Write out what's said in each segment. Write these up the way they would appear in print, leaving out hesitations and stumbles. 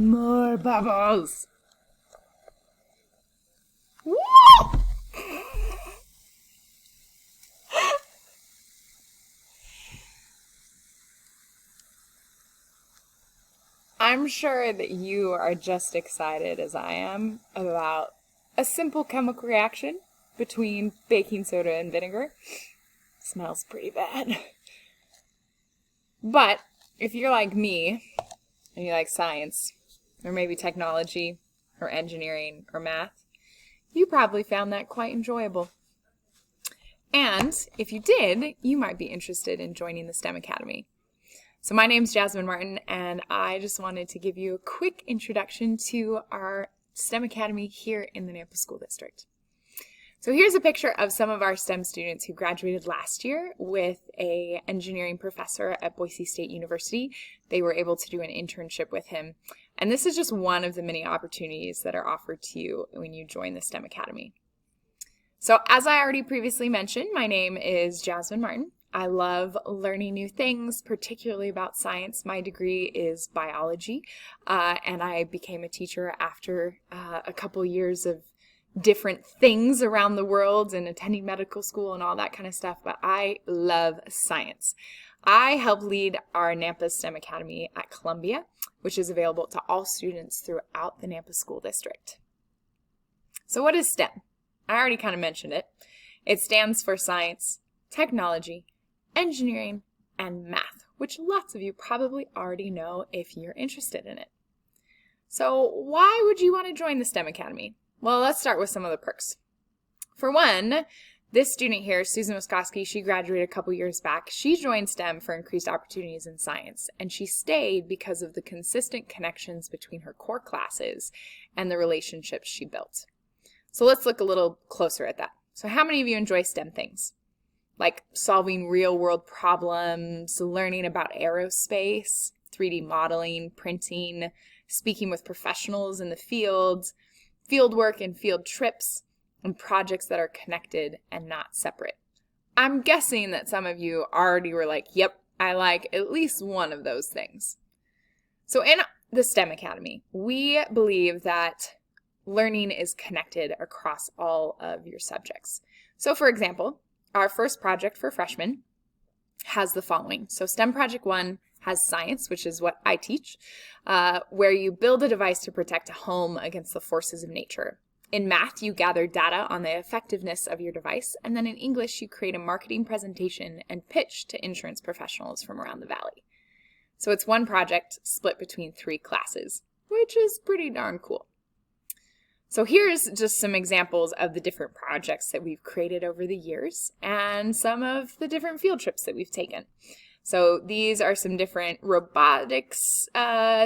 More bubbles. Woo! I'm sure that you are just excited as I am about a simple chemical reaction between baking soda and vinegar. Smells pretty bad. But if you're like me and you like science, or maybe technology, or engineering, or math, you probably found that quite enjoyable. And if you did, you might be interested in joining the STEM Academy. So my name's Jasmine Martin, and I just wanted to give you a quick introduction to our STEM Academy here in the Nampa School District. So here's a picture of some of our STEM students who graduated last year with an engineering professor at Boise State University. They were able to do an internship with him. And this is just one of the many opportunities that are offered to you when you join the STEM Academy. So as I already previously mentioned, my name is Jasmine Martin. I love learning new things, particularly about science. My degree is biology, and I became a teacher after a couple years of different things around the world and attending medical school and all that kind of stuff, but I love science. I help lead our Nampa STEM Academy at Columbia, which is available to all students throughout the Nampa School District. So what is STEM? I already kind of mentioned it. It stands for science, technology, engineering, and math, which lots of you probably already know if you're interested in it. So why would you want to join the STEM Academy? Well, let's start with some of the perks. For one, this student here, Susan Wiskoski, she graduated a couple years back. She joined STEM for increased opportunities in science, and she stayed because of the consistent connections between her core classes and the relationships she built. So let's look a little closer at that. So how many of you enjoy STEM things? Like solving real-world problems, learning about aerospace, 3D modeling, printing, speaking with professionals in the field, field work and field trips, and projects that are connected and not separate. I'm guessing that some of you already were like, yep, I like at least one of those things. So in the STEM Academy, we believe that learning is connected across all of your subjects. So for example, our first project for freshmen has the following. So STEM Project 1 has science, which is what I teach, where you build a device to protect a home against the forces of nature. In math, you gather data on the effectiveness of your device, and then in English, you create a marketing presentation and pitch to insurance professionals from around the valley. So it's one project split between 3 classes, which is pretty darn cool. So here's just some examples of the different projects that we've created over the years and some of the different field trips that we've taken. So these are some different robotics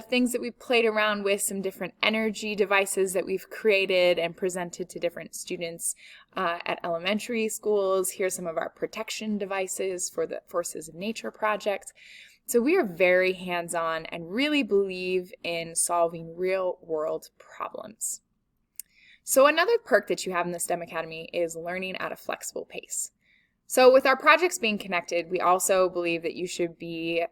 things that we've played around with, some different energy devices that we've created and presented to different students at elementary schools. Here's some of our protection devices for the Forces of Nature project. So we are very hands-on and really believe in solving real-world problems. So another perk that you have in the STEM Academy is learning at a flexible pace. So with our projects being connected, we also believe that you should be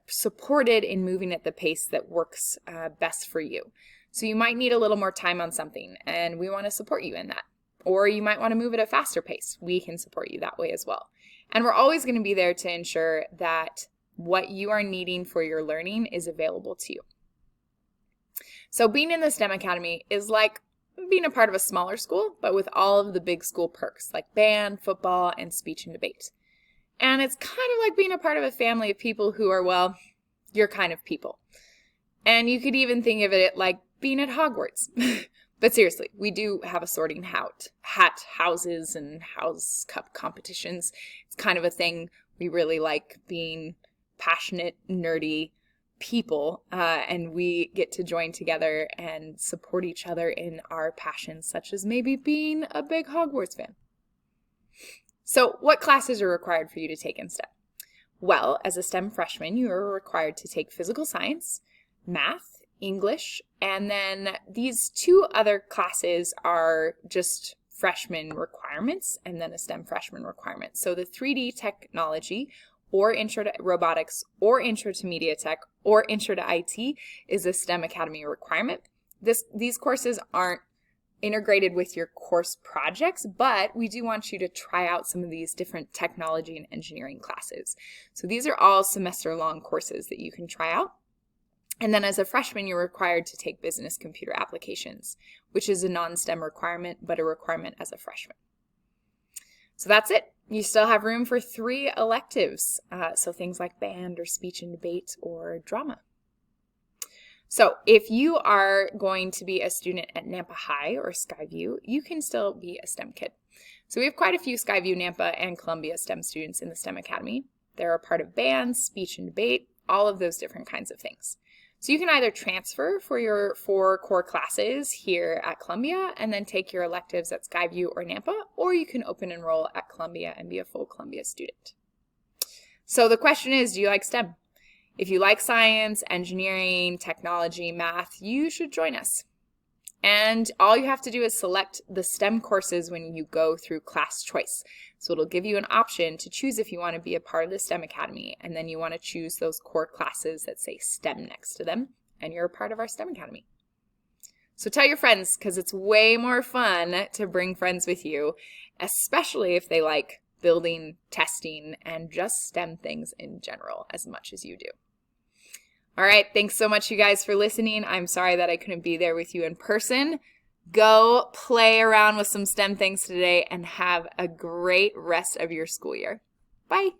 supported in moving at the pace that works best for you. So you might need a little more time on something, and we want to support you in that. Or you might want to move at a faster pace. We can support you that way as well. And we're always going to be there to ensure that what you are needing for your learning is available to you. So being in the STEM Academy is like being a part of a smaller school, but with all of the big school perks like band, football, and speech and debate. And it's kind of like being a part of a family of people who are, well, your kind of people. And you could even think of it like being at Hogwarts. But seriously, we do have a sorting hat, houses, and house cup competitions. It's kind of a thing. We really like being passionate, nerdy people, and we get to join together and support each other in our passions, such as maybe being a big Hogwarts fan. So what classes are required for you to take in STEM? Well, as a STEM freshman, you are required to take physical science, math, English, and then these 2 other classes are just freshman requirements and then a STEM freshman requirement. So the 3D technology or Intro to Robotics or Intro to Media Tech or Intro to IT is a STEM Academy requirement. These courses aren't integrated with your course projects, but we do want you to try out some of these different technology and engineering classes. So these are all semester-long courses that you can try out. And then as a freshman, you're required to take business computer applications, which is a non-STEM requirement, but a requirement as a freshman. So that's it. You still have room for 3 electives, so things like band or speech and debate or drama. So if you are going to be a student at Nampa High or Skyview, you can still be a STEM kid. So we have quite a few Skyview, Nampa, and Columbia STEM students in the STEM Academy. They're a part of bands, speech and debate, all of those different kinds of things. So you can either transfer for your 4 core classes here at Columbia and then take your electives at Skyview or Nampa, or you can open enroll at Columbia and be a full Columbia student. So the question is, do you like STEM? If you like science, engineering, technology, math, you should join us. And all you have to do is select the STEM courses when you go through class choice. So it'll give you an option to choose if you want to be a part of the STEM Academy, and then you want to choose those core classes that say STEM next to them, and you're a part of our STEM Academy. So tell your friends, because it's way more fun to bring friends with you, especially if they like building, testing, and just STEM things in general as much as you do. All right, thanks so much, you guys, for listening. I'm sorry that I couldn't be there with you in person. Go play around with some STEM things today and have a great rest of your school year. Bye.